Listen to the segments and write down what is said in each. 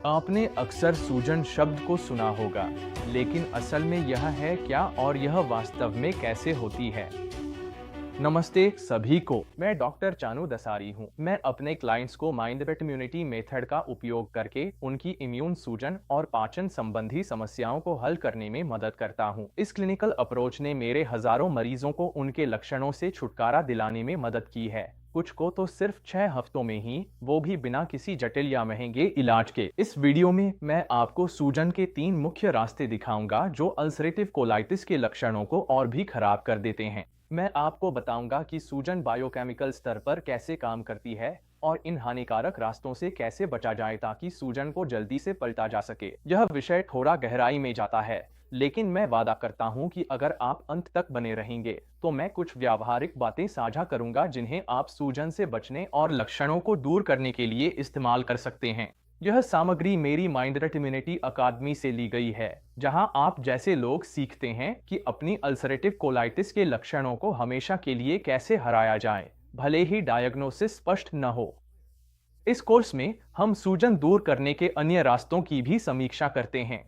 आपने अक्सर सूजन शब्द को सुना होगा, लेकिन असल में यह है क्या और यह वास्तव में कैसे होती है? नमस्ते सभी को, मैं डॉक्टर चानू दसारी हूँ। मैं अपने क्लाइंट्स को माइंड पेट इम्यूनिटी मेथड का उपयोग करके उनकी इम्यून सूजन और पाचन संबंधी समस्याओं को हल करने में मदद करता हूँ। इस क्लिनिकल अप्रोच ने मेरे हजारों मरीजों को उनके लक्षणों से छुटकारा दिलाने में मदद की है, कुछ को तो सिर्फ 6 हफ्तों में ही, वो भी बिना किसी जटिल या महंगे इलाज के। इस वीडियो में मैं आपको सूजन के 3 मुख्य रास्ते दिखाऊंगा जो अल्सरेटिव कोलाइटिस के लक्षणों को और भी खराब कर देते हैं। मैं आपको बताऊंगा कि सूजन बायोकेमिकल स्तर पर कैसे काम करती है और इन हानिकारक रास्तों से कैसे बचा जाए ताकि सूजन को जल्दी से पलटा जा सके। यह विषय थोड़ा गहराई में जाता है, लेकिन मैं वादा करता हूं कि अगर आप अंत तक बने रहेंगे तो मैं कुछ व्यावहारिक बातें साझा करूंगा जिन्हें आप सूजन से बचने और लक्षणों को दूर करने के लिए इस्तेमाल कर सकते हैं। यह सामग्री मेरी माइंडरेट इम्यूनिटी अकादमी से ली गई है, जहां आप जैसे लोग सीखते हैं कि अपनी अल्सरेटिव कोलाइटिस के लक्षणों को हमेशा के लिए कैसे हराया जाए, भले ही डायग्नोसिस स्पष्ट न हो। इस कोर्स में हम सूजन दूर करने के अन्य रास्तों की भी समीक्षा करते हैं।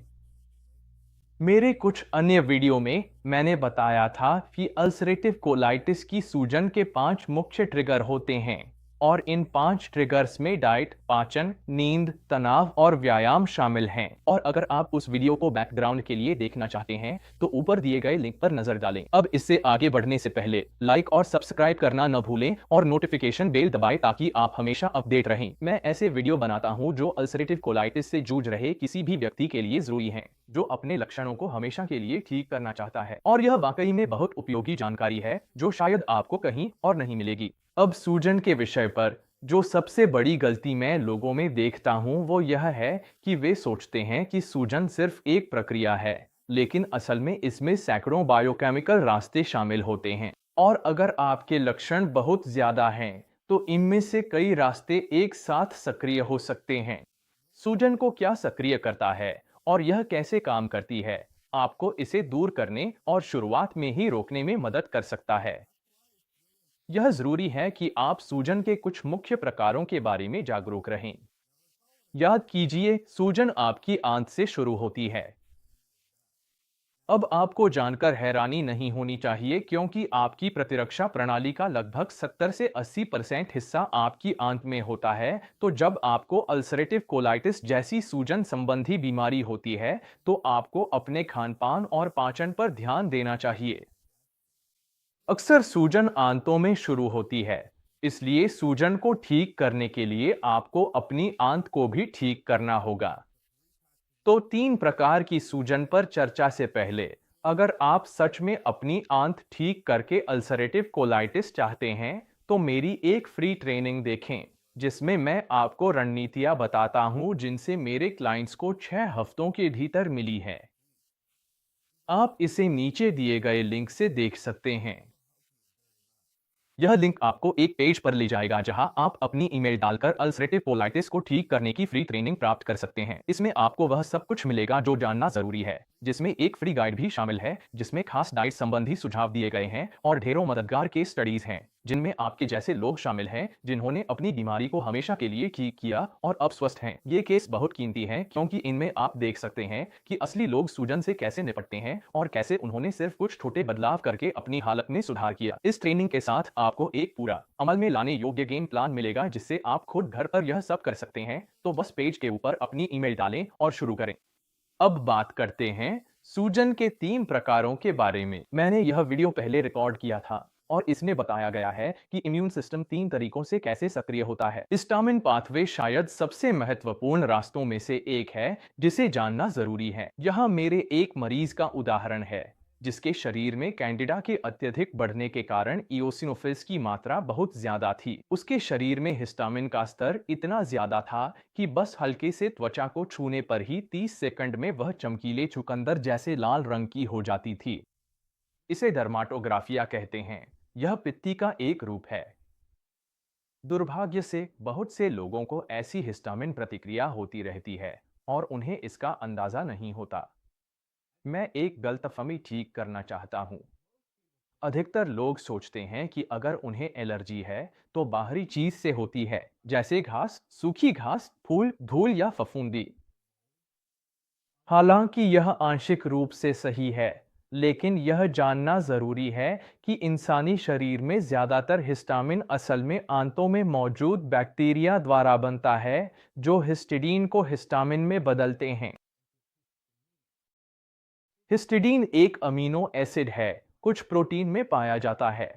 मेरे कुछ अन्य वीडियो में मैंने बताया था कि अल्सरेटिव कोलाइटिस की सूजन के 5 मुख्य ट्रिगर होते हैं और इन 5 ट्रिगर्स में डाइट, पाचन, नींद, तनाव और व्यायाम शामिल हैं। और अगर आप उस वीडियो को बैकग्राउंड के लिए देखना चाहते हैं तो ऊपर दिए गए लिंक पर नजर डालें। अब इससे आगे बढ़ने से पहले लाइक और सब्सक्राइब करना न भूलें और नोटिफिकेशन बेल दबाएं ताकि आप हमेशा अपडेट रहें। मैं ऐसे वीडियो बनाता हूं जो अल्सरेटिव कोलाइटिस से जूझ रहे किसी भी व्यक्ति के लिए जरूरी हैं, जो अपने लक्षणों को हमेशा के लिए ठीक करना चाहता है। और यह वाकई में बहुत उपयोगी जानकारी है जो शायद आपको कहीं और नहीं मिलेगी। अब सूजन के विषय पर जो सबसे बड़ी गलती मैं लोगों में देखता हूं वो यह है कि वे सोचते हैं कि सूजन सिर्फ एक प्रक्रिया है, लेकिन असल में इसमें सैकड़ों बायोकेमिकल रास्ते शामिल होते हैं। और अगर आपके लक्षण बहुत ज्यादा हैं तो इनमें से कई रास्ते एक साथ सक्रिय हो सकते हैं। सूजन को क्या सक्रिय करता है और यह कैसे काम करती है, आपको इसे दूर करने और शुरुआत में ही रोकने में मदद कर सकता है। यह जरूरी है कि आप सूजन के कुछ मुख्य प्रकारों के बारे में जागरूक रहें। याद कीजिए, सूजन आपकी आंत से शुरू होती है। अब आपको जानकर हैरानी नहीं होनी चाहिए क्योंकि आपकी प्रतिरक्षा प्रणाली का लगभग 70 से 80% हिस्सा आपकी आंत में होता है। तो जब आपको अल्सरेटिव कोलाइटिस जैसी सूजन संबंधी बीमारी होती है तो आपको अपने खान पान और पाचन पर ध्यान देना चाहिए। अक्सर सूजन आंतों में शुरू होती है, इसलिए सूजन को ठीक करने के लिए आपको अपनी आंत को भी ठीक करना होगा। तो 3 प्रकार की सूजन पर चर्चा से पहले, अगर आप सच में अपनी आंत ठीक करके अल्सरेटिव कोलाइटिस चाहते हैं तो मेरी एक फ्री ट्रेनिंग देखें, जिसमें मैं आपको रणनीतियां बताता हूं जिनसे मेरे क्लाइंट्स को 6 हफ्तों के भीतर मिली है। आप इसे नीचे दिए गए लिंक से देख सकते हैं। यह लिंक आपको एक पेज पर ले जाएगा जहां आप अपनी ईमेल डालकर अल्सरेटिव कोलाइटिस को ठीक करने की फ्री ट्रेनिंग प्राप्त कर सकते हैं। इसमें आपको वह सब कुछ मिलेगा जो जानना जरूरी है, जिसमें एक फ्री गाइड भी शामिल है जिसमें खास डाइट संबंधी सुझाव दिए गए हैं और ढेरों मददगार केस स्टडीज हैं जिनमें आपके जैसे लोग शामिल हैं जिन्होंने अपनी बीमारी को हमेशा के लिए ठीक किया और अब स्वस्थ हैं। ये केस बहुत कीमती हैं क्योंकि इनमें आप देख सकते हैं कि असली लोग सूजन से कैसे निपटते हैं और कैसे उन्होंने सिर्फ कुछ छोटे बदलाव करके अपनी हालत में सुधार किया। इस ट्रेनिंग के साथ आपको एक पूरा अमल में लाने योग्य गेम प्लान मिलेगा जिससे आप खुद घर पर यह सब कर सकते हैं। तो बस पेज के ऊपर अपनी ईमेल डालें और शुरू करें। अब बात करते हैं सूजन के 3 प्रकारों के बारे में। मैंने यह वीडियो पहले रिकॉर्ड किया था और इसमें बताया गया है कि इम्यून सिस्टम 3 तरीकों से कैसे सक्रिय होता है। हिस्टामिन पाथवे शायद सबसे महत्वपूर्ण रास्तों में से एक है जिसे जानना जरूरी है। यहाँ मेरे एक मरीज का उदाहरण है जिसके शरीर में कैंडिडा के अत्यधिक बढ़ने के कारण इओसिनोफिल्स की मात्रा बहुत ज्यादा थी। उसके शरीर में हिस्टामिन का स्तर इतना ज्यादा था कि बस हल्के से त्वचा को छूने पर ही 30 सेकंड में वह चमकीले चुकंदर जैसे लाल रंग की हो जाती थी। इसे डर्माटोग्राफिया कहते हैं। यह पित्ती का एक रूप है। दुर्भाग्य से बहुत से लोगों को ऐसी हिस्टामिन प्रतिक्रिया होती रहती है और उन्हें इसका अंदाजा नहीं होता। मैं एक गलतफहमी ठीक करना चाहता हूं। अधिकतर लोग सोचते हैं कि अगर उन्हें एलर्जी है तो बाहरी चीज से होती है, जैसे घास, सूखी घास, फूल, धूल या फफूंदी। हालांकि यह आंशिक रूप से सही है, लेकिन यह जानना जरूरी है कि इंसानी शरीर में ज्यादातर हिस्टामिन असल में आंतों में मौजूद बैक्टीरिया द्वारा बनता है, जो हिस्टिडीन को हिस्टामिन में बदलते हैं। हिस्टिडीन एक अमीनो एसिड है, कुछ प्रोटीन में पाया जाता है।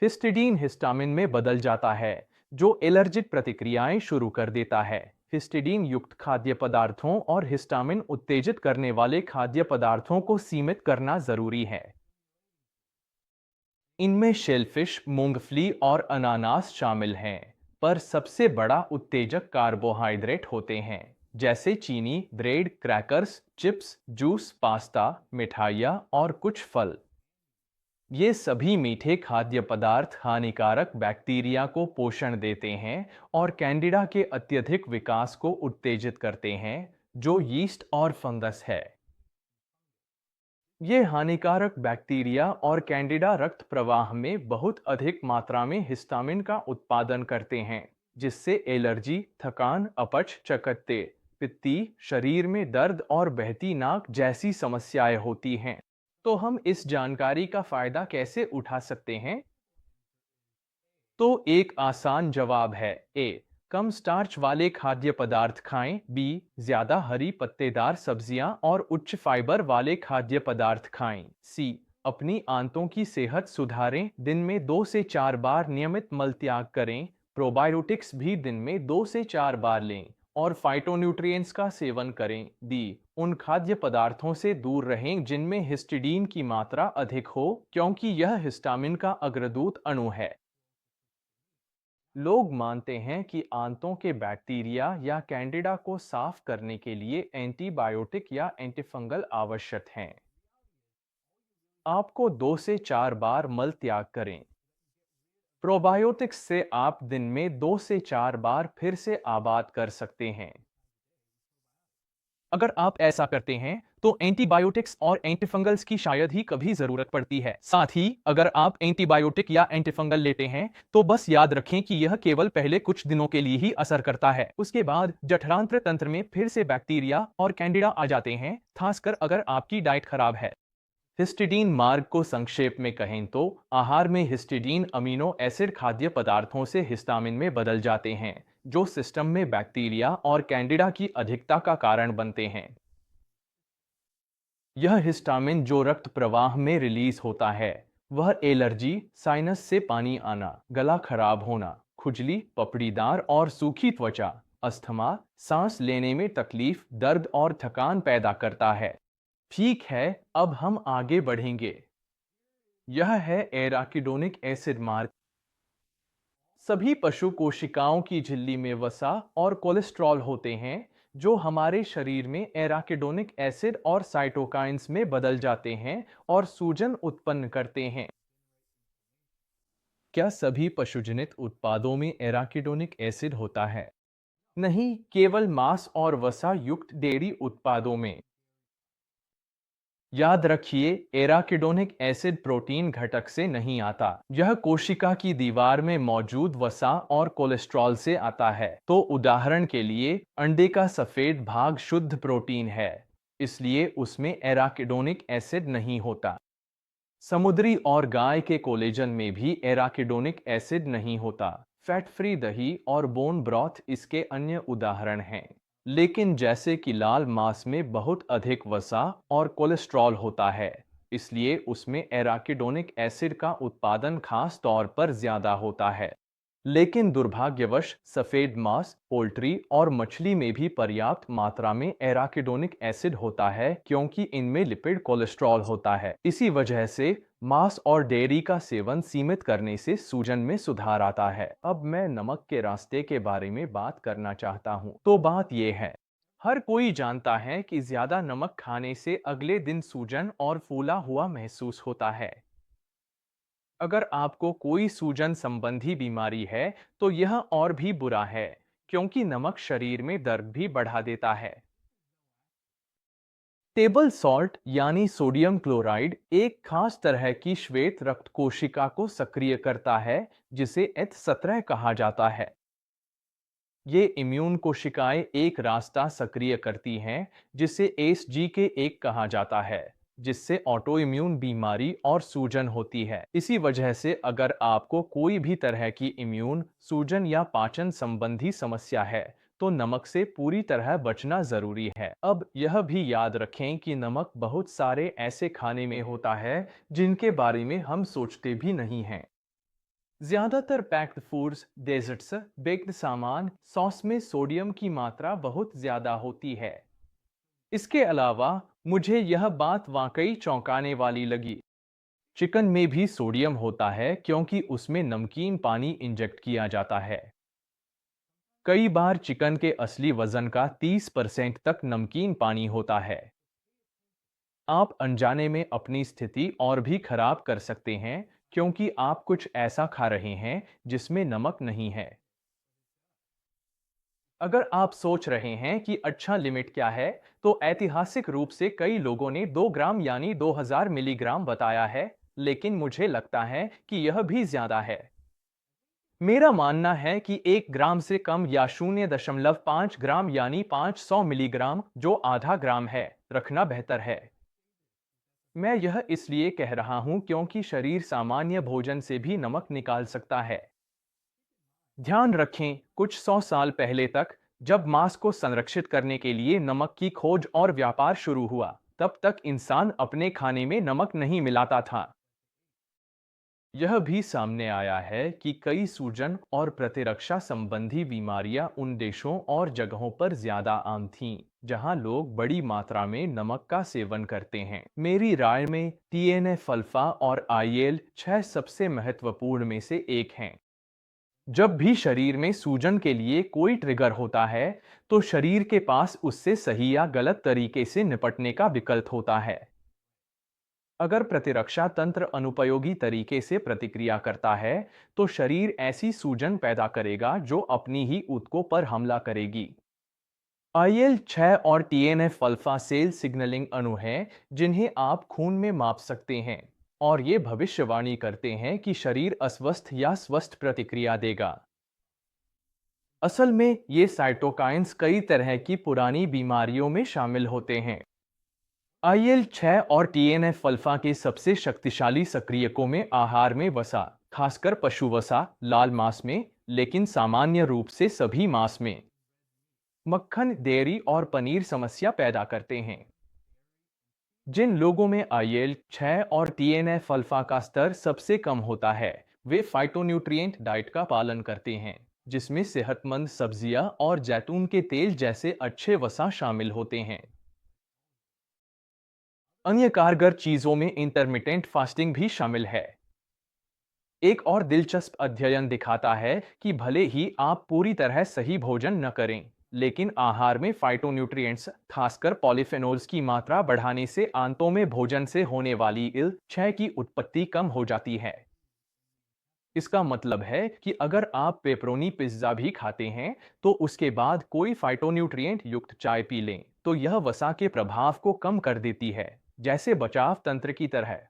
हिस्टिडीन हिस्टामिन में बदल जाता है, जो एलर्जिक प्रतिक्रियाएं शुरू कर देता है। हिस्टिडीन युक्त खाद्य पदार्थों और हिस्टामिन उत्तेजित करने वाले खाद्य पदार्थों को सीमित करना जरूरी है। इनमें शेलफिश, मूंगफली और अनानास शामिल हैं, पर सबसे बड़ा उत्तेजक कार्बोहाइड्रेट होते हैं, जैसे चीनी, bread, crackers, chips, juice, pasta, मिठाइयाँ और कुछ फल। ये सभी मीठे खाद्य पदार्थ हानिकारक बैक्टीरिया को पोषण देते हैं और कैंडिडा के अत्यधिक विकास को उत्तेजित करते हैं, जो यीस्ट और फंगस है। ये हानिकारक बैक्टीरिया और कैंडिडा रक्त प्रवाह में बहुत अधिक मात्रा में हिस्टामिन का उत्पादन करते हैं, जिससे एलर्जी, थकान, अपच, चकत्ते, पित्ती, शरीर में दर्द और बहती नाक जैसी समस्याएं होती हैं। तो हम इस जानकारी का फायदा कैसे उठा सकते हैं? तो एक आसान जवाब है। ए, कम स्टार्च वाले खाद्य पदार्थ खाएं। बी, ज्यादा हरी पत्तेदार सब्जियां और उच्च फाइबर वाले खाद्य पदार्थ खाएं। सी, अपनी आंतों की सेहत सुधारें। दिन में 2 से 4 बार नियमित मल त्याग करें। प्रोबायोटिक्स भी दिन में 2 से 4 बार लें और फाइटोन्यूट्रिएंट्स का सेवन करें। डी, उन खाद्य पदार्थों से दूर रहें जिनमें हिस्टिडीन की मात्रा अधिक हो, क्योंकि यह हिस्टामिन का अग्रदूत अणु है। लोग मानते हैं कि आंतों के बैक्टीरिया या कैंडिडा को साफ करने के लिए एंटीबायोटिक या एंटीफंगल आवश्यक हैं। आपको 2 से 4 बार मल त्याग करें। प्रोबायोटिक्स से आप दिन में 2 से 4 बार फिर से आबाद कर सकते हैं। अगर आप ऐसा करते हैं तो एंटीबायोटिक्स और एंटीफंगल्स की शायद ही कभी जरूरत पड़ती है। साथ ही अगर आप एंटीबायोटिक या एंटीफंगल लेते हैं तो बस याद रखें कि यह केवल पहले कुछ दिनों के लिए ही असर करता है। उसके बाद जठरांत्र तंत्र में फिर से बैक्टीरिया और कैंडिडा आ जाते हैं, खासकर अगर आपकी डाइट खराब है। हिस्टिडीन मार्ग को संक्षेप में कहें तो आहार में हिस्टिडीन अमीनो एसिड खाद्य पदार्थों से हिस्टामिन में बदल जाते हैं, जो सिस्टम में बैक्टीरिया और कैंडिडा की अधिकता का कारण बनते हैं। यह हिस्टामिन जो रक्त प्रवाह में रिलीज होता है, वह एलर्जी, साइनस से पानी आना, गला खराब होना, खुजली, पपड़ीदार और सूखी त्वचा, अस्थमा, सांस लेने में तकलीफ, दर्द और थकान पैदा करता है। ठीक है, अब हम आगे बढ़ेंगे। यह है एराकिडोनिक एसिड मार्ग। सभी पशु कोशिकाओं की झिल्ली में वसा और कोलेस्ट्रॉल होते हैं, जो हमारे शरीर में एराकिडोनिक एसिड और साइटोकाइंस में बदल जाते हैं और सूजन उत्पन्न करते हैं। क्या सभी पशुजनित उत्पादों में एराकिडोनिक एसिड होता है? नहीं, केवल मांस और वसा युक्त डेयरी उत्पादों में। याद रखिए, एराकिडोनिक एसिड प्रोटीन घटक से नहीं आता। यह कोशिका की दीवार में मौजूद वसा और कोलेस्ट्रॉल से आता है। तो उदाहरण के लिए अंडे का सफेद भाग शुद्ध प्रोटीन है, इसलिए उसमें एराकिडोनिक एसिड नहीं होता। समुद्री और गाय के कोलेजन में भी एराकिडोनिक एसिड नहीं होता। फैट फ्री दही और बोन ब्रॉथ इसके अन्य उदाहरण हैं। लेकिन जैसे कि लाल मांस में बहुत अधिक वसा और कोलेस्ट्रॉल होता है, इसलिए उसमें एराकिडोनिक एसिड का उत्पादन खास तौर पर ज्यादा होता है। लेकिन दुर्भाग्यवश सफेद मांस, पोल्ट्री और मछली में भी पर्याप्त मात्रा में एराकिडोनिक एसिड होता है, क्योंकि इनमें लिपिड कोलेस्ट्रॉल होता है। इसी वजह से मांस और डेयरी का सेवन सीमित करने से सूजन में सुधार आता है। अब मैं नमक के रास्ते के बारे में बात करना चाहता हूँ। तो बात यह है, हर कोई जानता है कि ज्यादा नमक खाने से अगले दिन सूजन और फूला हुआ महसूस होता है। अगर आपको कोई सूजन संबंधी बीमारी है तो यह और भी बुरा है, क्योंकि नमक शरीर में दर्द भी बढ़ा देता है। टेबल सॉल्ट यानी सोडियम क्लोराइड एक खास तरह की श्वेत रक्त कोशिका को सक्रिय करता है, जिसे H17 कहा जाता है। ये इम्यून कोशिकाएं एक रास्ता सक्रिय करती हैं जिसे ACE कहा जाता है, जिससे ऑटो इम्यून बीमारी और सूजन होती है। इसी वजह से अगर आपको कोई भी तरह की इम्यून, सूजन या पाचन संबंधी समस्या है तो नमक से पूरी तरह बचना जरूरी है। अब यह भी याद रखें कि नमक बहुत सारे ऐसे खाने में होता है जिनके बारे में हम सोचते भी नहीं हैं। ज्यादातर पैक्ड फूड्स, डेजर्ट्स, बेक्ड सामान, सॉस में सोडियम की मात्रा बहुत ज्यादा होती है। इसके अलावा मुझे यह बात वाकई चौंकाने वाली लगी। चिकन में भी सोडियम होता है क्योंकि उसमें नमकीन पानी इंजेक्ट किया जाता है। कई बार चिकन के असली वजन का 30% तक नमकीन पानी होता है। आप अनजाने में अपनी स्थिति और भी खराब कर सकते हैं क्योंकि आप कुछ ऐसा खा रहे हैं जिसमें नमक नहीं है। अगर आप सोच रहे हैं कि अच्छा लिमिट क्या है, तो ऐतिहासिक रूप से कई लोगों ने 2 ग्राम यानी 2000 मिलीग्राम बताया है, लेकिन मुझे लगता है कि यह भी ज्यादा है। मेरा मानना है कि 1 ग्राम से कम या 0.5 ग्राम यानी 500 मिलीग्राम, जो आधा ग्राम है, रखना बेहतर है। मैं यह इसलिए कह रहा हूं क्योंकि शरीर सामान्य भोजन से भी नमक निकाल सकता है। ध्यान रखें, कुछ 100 साल पहले तक, जब मांस को संरक्षित करने के लिए नमक की खोज और व्यापार शुरू हुआ, तब तक इंसान अपने खाने में नमक नहीं मिलाता था। यह भी सामने आया है कि कई सूजन और प्रतिरक्षा संबंधी बीमारियां उन देशों और जगहों पर ज्यादा आम थीं, जहां लोग बड़ी मात्रा में नमक का सेवन करते हैं। मेरी राय में TNF अल्फा और IL-6 सबसे महत्वपूर्ण में से एक हैं। जब भी शरीर में सूजन के लिए कोई ट्रिगर होता है, तो शरीर के पास उससे सही या गलत तरीके से निपटने का विकल्प होता है। अगर प्रतिरक्षा तंत्र अनुपयोगी तरीके से प्रतिक्रिया करता है, तो शरीर ऐसी सूजन पैदा करेगा जो अपनी ही ऊतकों पर हमला करेगी। IL-6 और TNF अल्फा सेल सिग्नलिंग अणु हैं जिन्हें आप खून में माप सकते हैं, और ये भविष्यवाणी करते हैं कि शरीर अस्वस्थ या स्वस्थ प्रतिक्रिया देगा। असल में ये साइटोकाइंस कई तरह की पुरानी बीमारियों में शामिल होते हैं। IL-6 और TNF अल्फा के सबसे शक्तिशाली सक्रियकों में आहार में वसा, खासकर पशु वसा, लाल मांस में, लेकिन सामान्य रूप से सभी मांस में, मक्खन, डेयरी और पनीर समस्या पैदा करते हैं। जिन लोगों में IL-6 और TNF अल्फा का स्तर सबसे कम होता है, वे फाइटोन्यूट्रिएंट डाइट का पालन करते हैं, जिसमें सेहतमंद सब्जियां और जैतून के तेल जैसे अच्छे वसा शामिल होते हैं। अन्य कारगर चीजों में इंटरमिटेंट फास्टिंग भी शामिल है। एक और दिलचस्प अध्ययन दिखाता है कि भले ही आप पूरी तरह सही भोजन न करें, लेकिन आहार में फाइटोन्यूट्रिएंट्स, खासकर पॉलीफेनोल्स की मात्रा बढ़ाने से आंतों में भोजन से होने वाली IL-6 की उत्पत्ति कम हो जाती है। इसका मतलब है कि अगर आप पेपरोनी पिज्जा भी खाते हैं, तो उसके बाद कोई फाइटोन्यूट्रिएंट युक्त चाय पी लें, तो यह वसा के प्रभाव को कम कर देती है, जैसे बचाव तंत्र की तरह।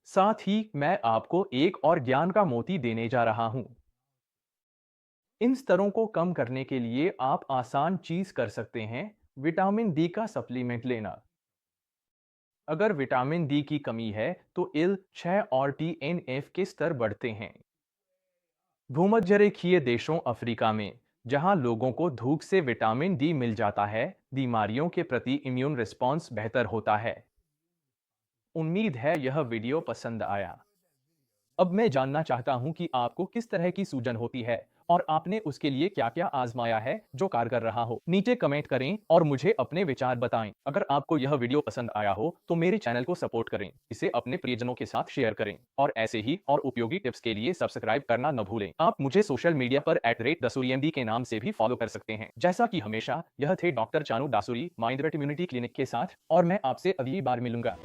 साथ ही मैं आपको एक और ज्ञान का मोती देने जा रहा हूं। इन स्तरों को कम करने के लिए आप आसान चीज कर सकते हैं: विटामिन डी का सप्लीमेंट लेना। अगर विटामिन डी की कमी है तो IL-6 और TNF के स्तर बढ़ते हैं। भूमध्यरेखीय देशों अफ्रीका में, जहां लोगों को धूप से विटामिन डी मिल जाता है, बीमारियों के प्रति इम्यून रिस्पॉन्स बेहतर होता है। उम्मीद है यह वीडियो पसंद आया। अब मैं जानना चाहता हूं कि आपको किस तरह की सूजन होती है और आपने उसके लिए क्या-क्या आजमाया है जो कारगर रहा हो। नीचे कमेंट करें और मुझे अपने विचार बताएं। अगर आपको यह वीडियो पसंद आया हो तो मेरे चैनल को सपोर्ट करें, इसे अपने प्रियजनों के साथ शेयर करें और ऐसे ही और उपयोगी टिप्स के लिए सब्सक्राइब करना न भूलें। आप मुझे सोशल मीडिया पर @dasuriMD के नाम से भी फॉलो कर सकते हैं। जैसा कि हमेशा, यह थे doctor Chanu Dasuri, mind immunity clinic के साथ, और मैं आपसे अगली बार मिलूंगा।